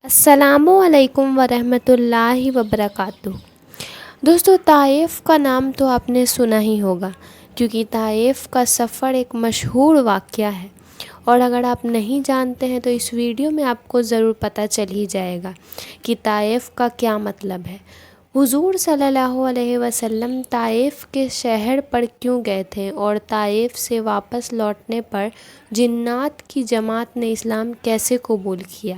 السلام علیکم ورحمۃ اللہ وبرکاتہ۔ دوستو، طائف کا نام تو آپ نے سنا ہی ہوگا، کیونکہ طائف کا سفر ایک مشہور واقعہ ہے، اور اگر آپ نہیں جانتے ہیں تو اس ویڈیو میں آپ کو ضرور پتہ چل ہی جائے گا کہ طائف کا کیا مطلب ہے۔ حضور صلی اللہ علیہ وسلم طائف کے شہر پر کیوں گئے تھے، اور طائف سے واپس لوٹنے پر جنات کی جماعت نے اسلام کیسے قبول کیا۔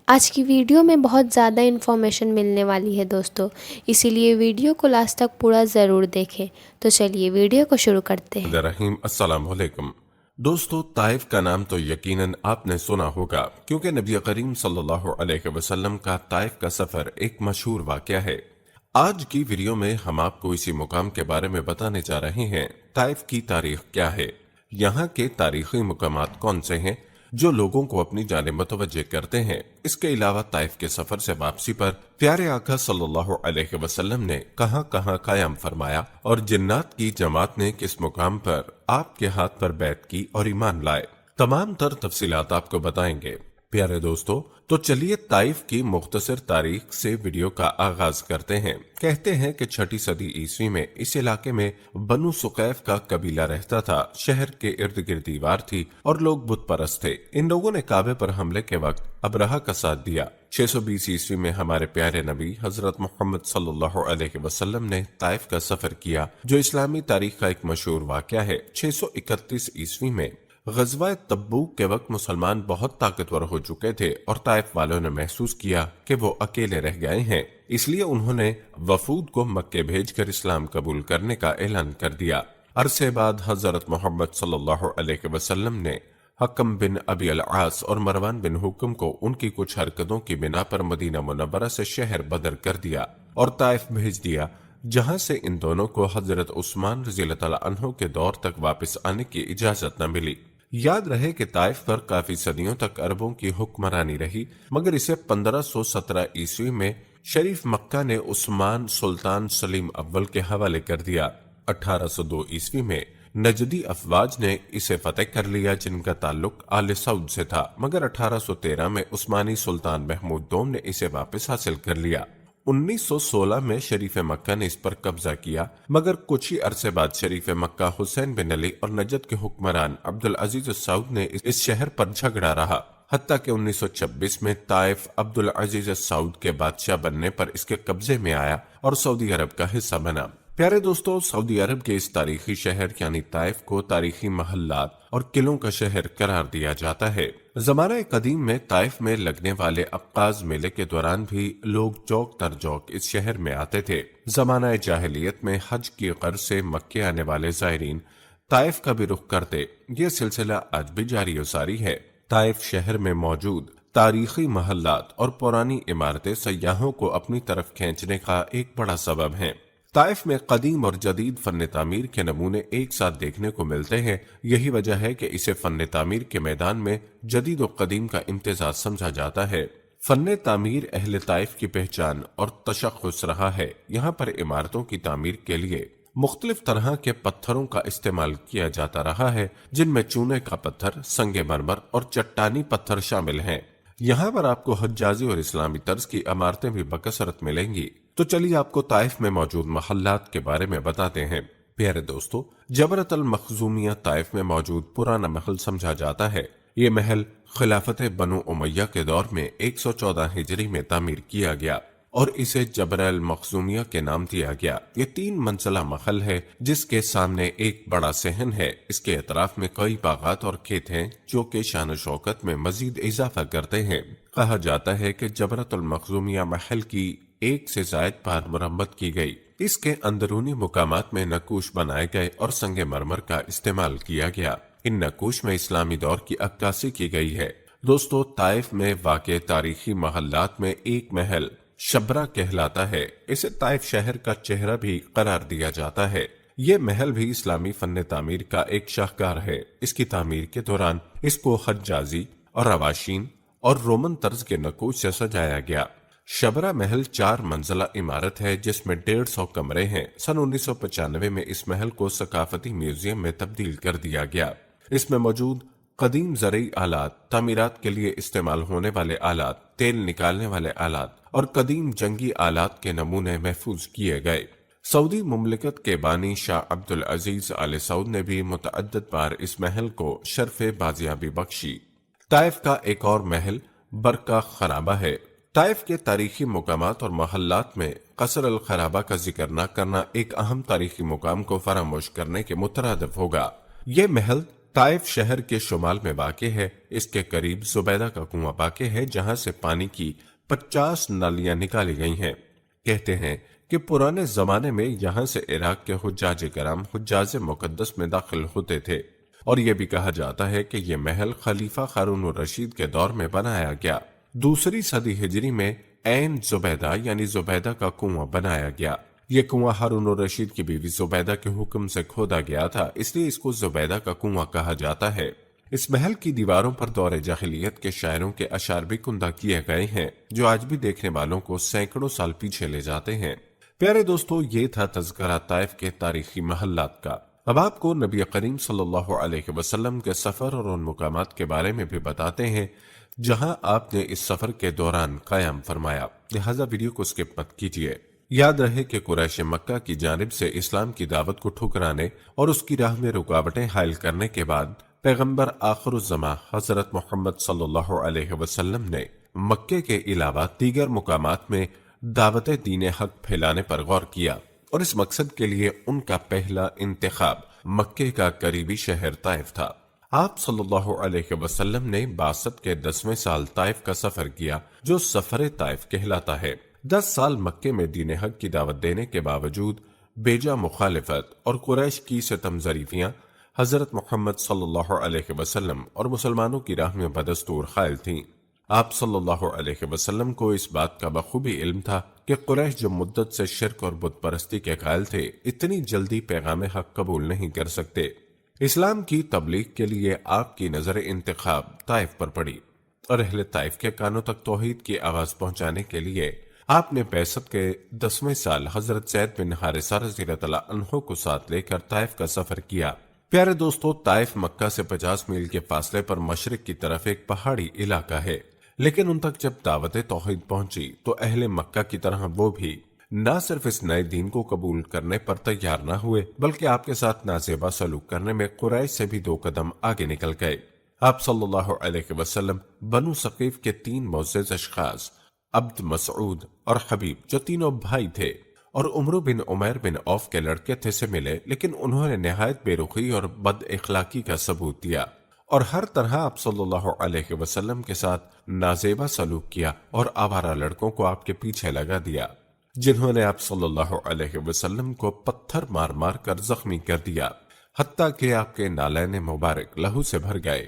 آج کی ویڈیو میں بہت زیادہ انفارمیشن ملنے والی ہے دوستو، اسی لیے ویڈیو کو لاسٹ تک پورا ضرور دیکھیں۔ تو چلیے ویڈیو کو شروع کرتے ہیں۔ السلام علیکم دوستو، طائف کا نام تو یقیناً آپ نے سنا ہوگا، کیونکہ نبی کریم صلی اللہ علیہ وسلم کا طائف کا سفر ایک مشہور واقعہ ہے۔ آج کی ویڈیو میں ہم آپ کو اسی مقام کے بارے میں بتانے جا رہے ہیں۔ طائف کی تاریخ کیا ہے، یہاں کے تاریخی مقامات کون سے ہیں جو لوگوں کو اپنی جانب متوجہ کرتے ہیں۔ اس کے علاوہ طائف کے سفر سے واپسی پر پیارے آقا صلی اللہ علیہ وسلم نے کہاں کہاں قیام فرمایا، اور جنات کی جماعت نے کس مقام پر آپ کے ہاتھ پر بیعت کی اور ایمان لائے، تمام تر تفصیلات آپ کو بتائیں گے۔ پیارے دوستو، تو چلیے طائف کی مختصر تاریخ سے ویڈیو کا آغاز کرتے ہیں۔ کہتے ہیں کہ 6 صدی عیسوی میں اس علاقے میں بنو سقیف کا قبیلہ رہتا تھا۔ شہر کے ارد گرد دیوار تھی اور لوگ بت پرست تھے۔ ان لوگوں نے کعبے پر حملے کے وقت ابرہہ کا ساتھ دیا۔ 620 عیسوی میں ہمارے پیارے نبی حضرت محمد صلی اللہ علیہ وسلم نے طائف کا سفر کیا، جو اسلامی تاریخ کا ایک مشہور واقعہ ہے۔ 631 عیسوی میں غزوہ تبوک کے وقت مسلمان بہت طاقتور ہو چکے تھے، اور طائف والوں نے محسوس کیا کہ وہ اکیلے رہ گئے ہیں، اس لیے انہوں نے وفود کو مکے بھیج کر اسلام قبول کرنے کا اعلان کر دیا۔ عرصے بعد حضرت محمد صلی اللہ علیہ وسلم نے حکم بن ابی العاص اور مروان بن حکم کو ان کی کچھ حرکتوں کی بنا پر مدینہ منورہ سے شہر بدر کر دیا اور طائف بھیج دیا، جہاں سے ان دونوں کو حضرت عثمان رضی اللہ تعالیٰ عنہ کے دور تک واپس آنے کی اجازت نہ ملی۔ یاد رہے کہ طائف پر کافی صدیوں تک عربوں کی حکمرانی رہی، مگر اسے 1517 عیسوی میں شریف مکہ نے عثمان سلطان سلیم اول کے حوالے کر دیا۔ 1802 عیسوی میں نجدی افواج نے اسے فتح کر لیا، جن کا تعلق آل سعود سے تھا، مگر 1813 میں عثمانی سلطان محمود دوم نے اسے واپس حاصل کر لیا۔ 1916 میں شریف مکہ نے اس پر قبضہ کیا، مگر کچھ ہی عرصے بعد شریف مکہ حسین بن علی اور نجد کے حکمران عبدالعزیز السعود نے اس شہر پر جھگڑا رہا، حتیٰ کہ 1926 میں طائف عبدالعزیز السعود کے بادشاہ بننے پر اس کے قبضے میں آیا اور سعودی عرب کا حصہ بنا۔ پیارے دوستو، سعودی عرب کے اس تاریخی شہر یعنی طائف کو تاریخی محلات اور قلعوں کا شہر قرار دیا جاتا ہے۔ زمانہ قدیم میں طائف میں لگنے والے عکاظ میلے کے دوران بھی لوگ چوک در چوک اس شہر میں آتے تھے۔ زمانہ جاہلیت میں حج کی غرض سے مکے آنے والے زائرین طائف کا بھی رخ کرتے۔ یہ سلسلہ آج بھی جاری و ساری ہے۔ طائف شہر میں موجود تاریخی محلات اور پرانی عمارتیں سیاحوں کو اپنی طرف کھینچنے کا ایک بڑا سبب ہیں۔ طائف میں قدیم اور جدید فن تعمیر کے نمونے ایک ساتھ دیکھنے کو ملتے ہیں۔ یہی وجہ ہے کہ اسے فن تعمیر کے میدان میں جدید و قدیم کا امتزاج سمجھا جاتا ہے۔ فن تعمیر اہل طائف کی پہچان اور تشخص رہا ہے۔ یہاں پر عمارتوں کی تعمیر کے لیے مختلف طرح کے پتھروں کا استعمال کیا جاتا رہا ہے، جن میں چونے کا پتھر، سنگ مرمر اور چٹانی پتھر شامل ہیں۔ یہاں پر آپ کو حجازی اور اسلامی طرز کی عمارتیں بھی بکثرت ملیں گی۔ تو چلیے آپ کو طائف میں موجود محلات کے بارے میں بتاتے ہیں۔ پیارے دوستو، جبرۃ المخزومیہ طائف میں موجود پرانا محل سمجھا جاتا ہے۔ یہ محل خلافت بنو امیہ کے دور میں 114 ہجری میں تعمیر کیا گیا اور اسے جبرہ المخزومیہ کے نام دیا گیا۔ یہ 3 منزلہ محل ہے، جس کے سامنے ایک بڑا صحن ہے۔ اس کے اطراف میں کئی باغات اور کھیت ہیں، جو کہ شان و شوکت میں مزید اضافہ کرتے ہیں۔ کہا جاتا ہے کہ جبرۃ المخزومیہ محل کی 1 سے زائد بار مرمت کی گئی۔ اس کے اندرونی مقامات میں نقوش بنائے گئے اور سنگ مرمر کا استعمال کیا گیا۔ ان نقوش میں اسلامی دور کی عکاسی کی گئی ہے۔ دوستو، طائف میں واقع تاریخی محلات میں ایک محل شبرا کہلاتا ہے۔ اسے طائف شہر کا چہرہ بھی قرار دیا جاتا ہے۔ یہ محل بھی اسلامی فن تعمیر کا ایک شاہکار ہے۔ اس کی تعمیر کے دوران اس کو حجازی اور رواشین اور رومن طرز کے نقوش سے سجایا گیا۔ شبرا محل 4 منزلہ عمارت ہے، جس میں 150 کمرے ہیں۔ سن 1995 میں اس محل کو ثقافتی میوزیم میں تبدیل کر دیا گیا۔ اس میں موجود قدیم زرعی آلات، تعمیرات کے لیے استعمال ہونے والے آلات، تیل نکالنے والے آلات اور قدیم جنگی آلات کے نمونے محفوظ کیے گئے۔ سعودی مملکت کے بانی شاہ عبد العزیز آل سعود نے بھی متعدد بار اس محل کو شرف بازیابی بخشی۔ طائف کا ایک اور محل برقہ خرابہ ہے۔ طائف کے تاریخی مقامات اور محلات میں قصر الخرابہ کا ذکر نہ کرنا ایک اہم تاریخی مقام کو فراموش کرنے کے مترادف ہوگا۔ یہ محل طائف شہر کے شمال میں واقع ہے۔ اس کے قریب زبیدہ کا کنواں واقع ہے جہاں سے پانی کی 50 نالیاں نکالی گئی ہیں۔ کہتے ہیں کہ پرانے زمانے میں یہاں سے عراق کے حجاج کرام حجاز مقدس میں داخل ہوتے تھے، اور یہ بھی کہا جاتا ہے کہ یہ محل خلیفہ ہارون الرشید کے دور میں بنایا گیا۔ 2 صدی ہجری میں عین زبیدہ یعنی زبیدہ کا کنواں بنایا گیا۔ یہ کنواں ہارون الرشید کی بیوی زبیدہ کے حکم سے کھودا گیا تھا، اس لیے اس کو زبیدہ کا کنواں کہا جاتا ہے۔ اس محل کی دیواروں پر دور جاہلیت کے شاعروں کے اشعار بھی کندہ کیے گئے ہیں، جو آج بھی دیکھنے والوں کو سینکڑوں سال پیچھے لے جاتے ہیں۔ پیارے دوستو، یہ تھا تذکرہ طائف کے تاریخی محلات کا۔ اب آپ کو نبی کریم صلی اللہ علیہ وسلم کے سفر اور ان مقامات کے بارے میں بھی بتاتے ہیں جہاں آپ نے اس سفر کے دوران قیام فرمایا، لہذا ویڈیو کو سکپ مت کیجیے۔ یاد رہے کہ قریش مکہ کی جانب سے اسلام کی دعوت کو ٹھکرانے اور اس کی راہ میں رکاوٹیں حائل کرنے کے بعد پیغمبر آخر الزماں حضرت محمد صلی اللہ علیہ وسلم نے مکے کے علاوہ دیگر مقامات میں دعوت دین حق پھیلانے پر غور کیا، اور اس مقصد کے لیے ان کا پہلا انتخاب مکے کا قریبی شہر طائف تھا۔ آپ صلی اللہ علیہ وسلم نے بعثت کے 10ویں سال طائف کا سفر کیا، جو سفر طائف کہلاتا ہے۔ 10 سال مکے میں دین حق کی دعوت دینے کے باوجود بیجا مخالفت اور قریش کی ستم ظریفیاں حضرت محمد صلی اللہ علیہ وسلم اور مسلمانوں کی راہ میں بدستور حائل تھیں۔ آپ صلی اللہ علیہ وسلم کو اس بات کا بخوبی علم تھا کہ قریش جو مدت سے شرک اور بت پرستی کے قائل تھے، اتنی جلدی پیغام حق قبول نہیں کر سکتے۔ اسلام کی تبلیغ کے لیے آپ کی نظر انتخاب طائف پر پڑی، اور اہل طائف کے کانوں تک توحید کی آواز پہنچانے کے لیے آپ نے بعثت کے 10ویں سال حضرت زید بن حارثہ رضی اللہ عنہ کو ساتھ لے کر طائف کا سفر کیا۔ پیارے دوستو، طائف مکہ سے 50 میل کے فاصلے پر مشرق کی طرف ایک پہاڑی علاقہ ہے، لیکن ان تک جب دعوت توحید پہنچی تو اہل مکہ کی طرح وہ بھی نہ صرف اس نئے دین کو قبول کرنے پر تیار نہ ہوئے، بلکہ آپ کے ساتھ نازیبا سلوک کرنے میں قریش سے بھی 2 قدم آگے نکل گئے۔ آپ صلی اللہ علیہ وسلم بنو ثقیف کے 3 معزز اشخاص عبد، مسعود اور حبیب، جو تینوں بھائی تھے اور عمرو بن عمیر بن عوف کے لڑکے تھے، سے ملے، لیکن انہوں نے نہایت بے رخی اور بد اخلاقی کا ثبوت دیا اور ہر طرح آپ صلی اللہ علیہ وسلم کے ساتھ نازیبا سلوک کیا اور آوارہ لڑکوں کو آپ کے پیچھے لگا دیا، جنہوں نے آپ صلی اللہ علیہ وسلم کو پتھر مار مار کر زخمی کر دیا، حتیٰ کہ آپ کے نالین مبارک لہو سے بھر گئے۔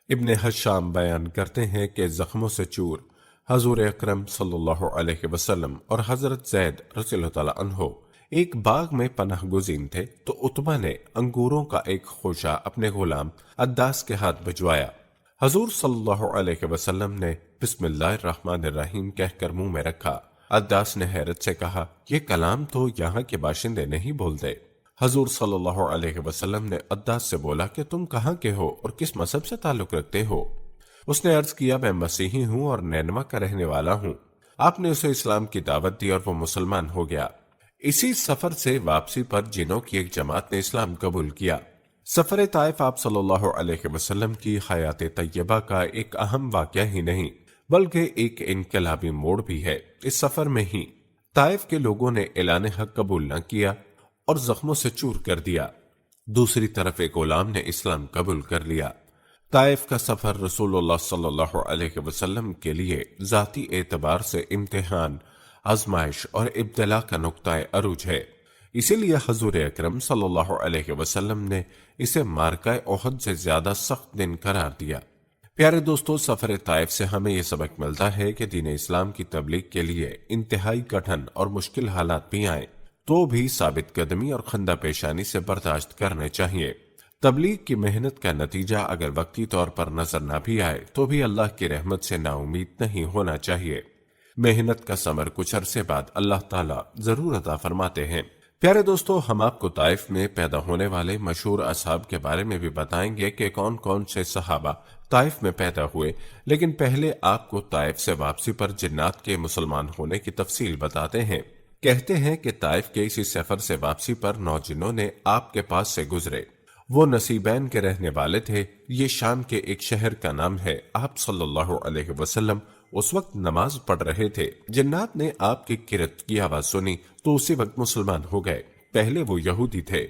ابن حشام بیان کرتے ہیں کہ زخموں سے چور حضور اکرم صلی اللہ علیہ وسلم اور حضرت زید رضی اللہ تعالیٰ عنہ ایک باغ میں پناہ گزین تھے، تو عتبہ نے انگوروں کا ایک خوشہ اپنے غلام عداس کے ہاتھ بھجوایا۔ حضور صلی اللہ علیہ وسلم نے بسم اللہ الرحمن الرحیم کہہ کر منہ میں رکھا۔ عداس نے حیرت سے کہا، یہ کلام تو یہاں کے باشندے نہیں بولتے۔ حضور صلی اللہ علیہ وسلم نے عداس سے بولا کہ تم کہاں کے ہو اور کس مذہب سے تعلق رکھتے ہو؟ اس نے عرض کیا، میں مسیحی ہوں اور نینوا کا رہنے والا ہوں۔ آپ نے اسے اسلام کی دعوت دی اور وہ مسلمان ہو گیا۔ اسی سفر سے واپسی پر جنوں کی ایک جماعت نے اسلام قبول کیا۔ سفر طائف آپ صلی اللہ علیہ وسلم کی حیات طیبہ کا ایک اہم واقعہ ہی نہیں، بلکہ ایک انقلابی موڑ بھی ہے۔ اس سفر میں ہی طائف کے لوگوں نے اعلان حق قبول نہ کیا اور زخموں سے چور کر دیا۔ دوسری طرف ایک غلام نے اسلام قبول کر لیا۔ طائف کا سفر رسول اللہ صلی اللہ علیہ وسلم کے لیے ذاتی اعتبار سے امتحان، آزمائش اور ابتلا کا نقطہ عروج ہے۔ اسی لیے حضور اکرم صلی اللہ علیہ وسلم نے اسے مارکہ احد سے زیادہ سخت دن قرار دیا۔ پیارے دوستو، سفر طائف سے ہمیں یہ سبق ملتا ہے کہ دین اسلام کی تبلیغ کے لیے انتہائی کٹھن اور مشکل حالات بھی آئیں تو بھی ثابت قدمی اور خندہ پیشانی سے برداشت کرنے چاہیے۔ تبلیغ کی محنت کا نتیجہ اگر وقتی طور پر نظر نہ بھی آئے تو بھی اللہ کی رحمت سے نا امید نہیں ہونا چاہیے۔ محنت کا ثمر کچھ عرصے بعد اللہ تعالیٰ ضرور عطا فرماتے ہیں۔ پیارے دوستو، ہم آپ کو طائف میں پیدا ہونے والے مشہور اصحاب کے بارے میں بھی بتائیں گے کہ کون کون سے صحابہ طائف میں پیدا ہوئے، لیکن پہلے آپ کو طائف سے واپسی پر جنات کے مسلمان ہونے کی تفصیل بتاتے ہیں۔ کہتے ہیں کہ طائف کے اسی سفر سے واپسی پر 9 جنوں نے آپ کے پاس سے گزرے۔ وہ نصیبین کے رہنے والے تھے۔ یہ شام کے ایک شہر کا نام ہے۔ آپ صلی اللہ علیہ وسلم اس وقت نماز پڑھ رہے تھے۔ جنات نے آپ کی کرت کی آواز سنی تو اسی وقت مسلمان ہو گئے۔ پہلے وہ یہودی تھے۔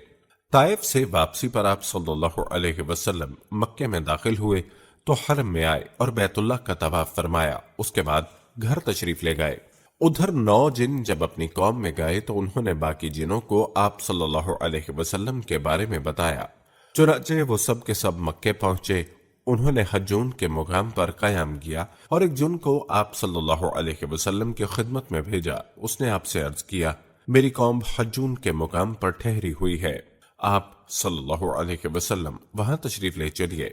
طائف سے واپسی پر آپ صلی اللہ علیہ وسلم مکے میں داخل ہوئے تو حرم میں آئے اور بیت اللہ کا طواف فرمایا۔ اس کے بعد گھر تشریف لے گئے۔ ادھر 9 جن جب اپنی قوم میں گئے تو انہوں نے باقی جنوں کو آپ صلی اللہ علیہ وسلم کے بارے میں بتایا۔ چنانچہ وہ سب کے سب مکے پہنچے۔ انہوں نے حجون کے مقام پر قیام کیا اور ایک جن کو آپ صلی اللہ علیہ وسلم کی خدمت میں بھیجا۔ اس نے آپ سے عرض کیا، میری قوم حجون کے مقام پر ٹھہری ہوئی ہے، آپ صلی اللہ علیہ وسلم وہاں تشریف لے چلیے۔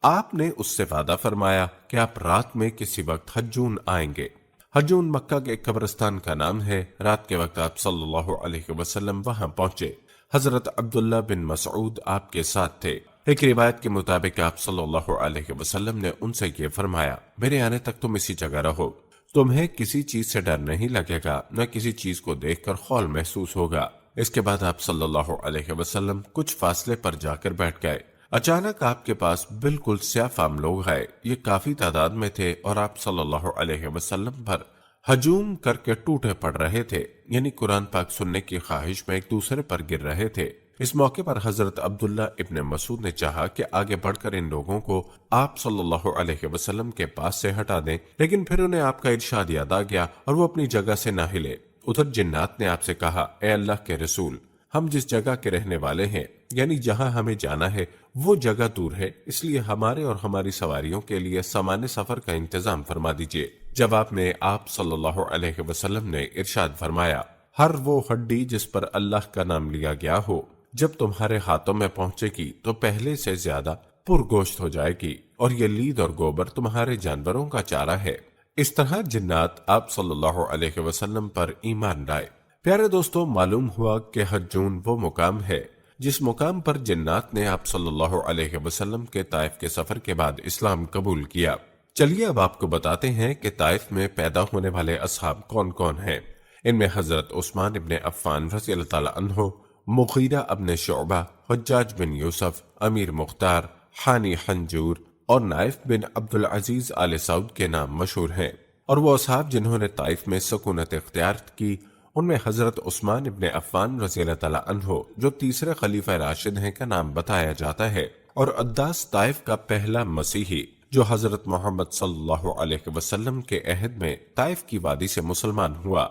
آپ نے اس سے وعدہ فرمایا کہ آپ رات میں کسی وقت حجون آئیں گے۔ حجون مکہ کے قبرستان کا نام ہے۔ رات کے وقت آپ صلی اللہ علیہ وسلم وہاں پہنچے۔ حضرت عبداللہ بن مسعود آپ کے ساتھ تھے۔ ایک روایت کے مطابق آپ صلی اللہ علیہ وسلم نے ان سے یہ فرمایا، میرے آنے تک تم اسی جگہ رہو، تمہیں کسی چیز سے ڈر نہیں لگے گا، نہ کسی چیز کو دیکھ کر خول محسوس ہوگا۔ اس کے بعد آپ صلی اللہ علیہ وسلم کچھ فاصلے پر جا کر بیٹھ گئے۔ اچانک آپ کے پاس بالکل سیاہ فام لوگ آئے۔ یہ کافی تعداد میں تھے اور آپ صلی اللہ علیہ وسلم پر ہجوم کر کے ٹوٹے پڑ رہے تھے، یعنی قرآن پاک سننے کی خواہش میں ایک دوسرے پر گر رہے تھے۔ اس موقع پر حضرت عبداللہ ابن مسعود نے چاہا کہ آگے بڑھ کر ان لوگوں کو آپ صلی اللہ علیہ وسلم کے پاس سے ہٹا دیں، لیکن پھر انہیں آپ کا ارشاد یاد آ گیا اور وہ اپنی جگہ سے نہ ہلے۔ ادھر جنات نے آپ سے کہا، اے اللہ کے رسول، ہم جس جگہ کے رہنے والے ہیں، یعنی جہاں ہمیں جانا ہے وہ جگہ دور ہے، اس لیے ہمارے اور ہماری سواریوں کے لیے سامان سفر کا انتظام فرما دیجیے۔ جواب میں آپ صلی اللہ علیہ وسلم نے ارشاد فرمایا، ہر وہ ہڈی جس پر اللہ کا نام لیا گیا ہو جب تمہارے ہاتھوں میں پہنچے گی تو پہلے سے زیادہ پرگوشت ہو جائے گی، اور یہ لید اور گوبر تمہارے جانوروں کا چارہ ہے۔ اس طرح جنات آپ صلی اللہ علیہ وسلم پر ایمان لائے۔ پیارے دوستو، معلوم ہوا کہ حجون وہ مقام ہے جس مقام پر جنات نے آپ صلی اللہ علیہ وسلم کے طائف کے سفر کے بعد اسلام قبول کیا۔ چلیے اب آپ کو بتاتے ہیں کہ طائف میں پیدا ہونے والے اصحاب کون کون ہیں۔ ان میں حضرت عثمان ابن عفان رضی اللہ تعالی عنہ، مغیرہ ابن شعبہ، حجاج بن یوسف، امیر مختار، حانی حنجور اور نائف بن عبد العزیز آل سعود کے نام مشہور ہیں۔ اور وہ اصحاب جنہوں نے طائف میں سکونت اختیار کی، ان میں حضرت عثمان ابن عفان رضی اللہ تعالی عنہ جو تیسرے خلیفہ راشد ہیں کا نام بتایا جاتا ہے، اور عداس طائف کا پہلا مسیحی جو حضرت محمد صلی اللہ علیہ وسلم کے عہد میں طائف کی وادی سے مسلمان ہوا،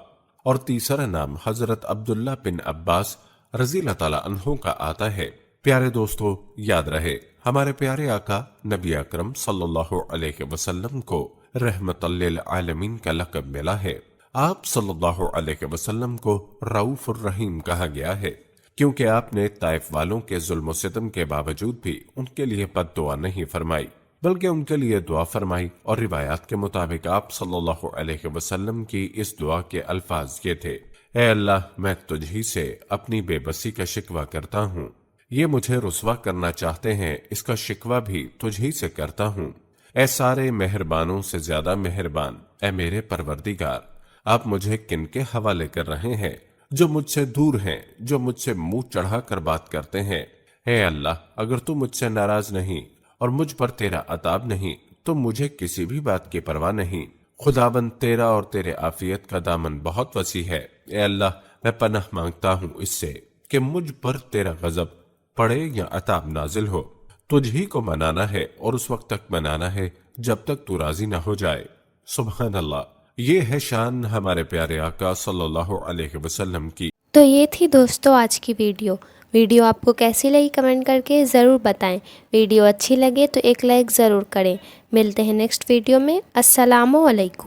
اور تیسرا نام حضرت عبداللہ بن عباس رضی اللہ تعالی عنہ کا آتا ہے۔ پیارے دوستو، یاد رہے ہمارے پیارے آقا نبی اکرم صلی اللہ علیہ وسلم کو رحمت للعالمین کا لقب ملا ہے۔ آپ صلی اللہ علیہ وسلم کو رؤوف الرحیم کہا گیا ہے، کیونکہ آپ نے طائف والوں کے ظلم و ستم کے باوجود بھی ان کے لیے بد دعا نہیں فرمائی، بلکہ ان کے لیے دعا فرمائی۔ اور روایات کے مطابق آپ صلی اللہ علیہ وسلم کی اس دعا کے الفاظ یہ تھے، اے اللہ، میں تجھ ہی سے اپنی بے بسی کا شکوہ کرتا ہوں، یہ مجھے رسوا کرنا چاہتے ہیں، اس کا شکوہ بھی تجھ ہی سے کرتا ہوں۔ اے سارے مہربانوں سے زیادہ مہربان، اے میرے پروردگار، آپ مجھے کن کے حوالے کر رہے ہیں جو مجھ سے دور ہیں، جو مجھ سے منہ چڑھا کر بات کرتے ہیں۔ اے اللہ، اگر تو مجھ سے ناراض نہیں اور مجھ پر تیرا عذاب نہیں تو مجھے کسی بھی بات کی پرواہ نہیں۔ خداوند، تیرا اور تیرے عافیت کا دامن بہت وسیع ہے۔ اے اللہ، میں پناہ مانگتا ہوں اس سے کہ مجھ پر تیرا غضب پڑے یا عذاب نازل ہو۔ تجھ ہی کو منانا ہے اور اس وقت تک منانا ہے جب تک تو راضی نہ ہو جائے۔ سبحان اللہ، یہ ہے شان ہمارے پیارے آقا صلی اللہ علیہ وسلم کی۔ تو یہ تھی دوستو آج کی ویڈیو آپ کو کیسی لگی کمنٹ کر کے ضرور بتائیں۔ ویڈیو اچھی لگے تو ایک لائک ضرور کریں۔ ملتے ہیں نیکسٹ ویڈیو میں۔ السلام علیکم۔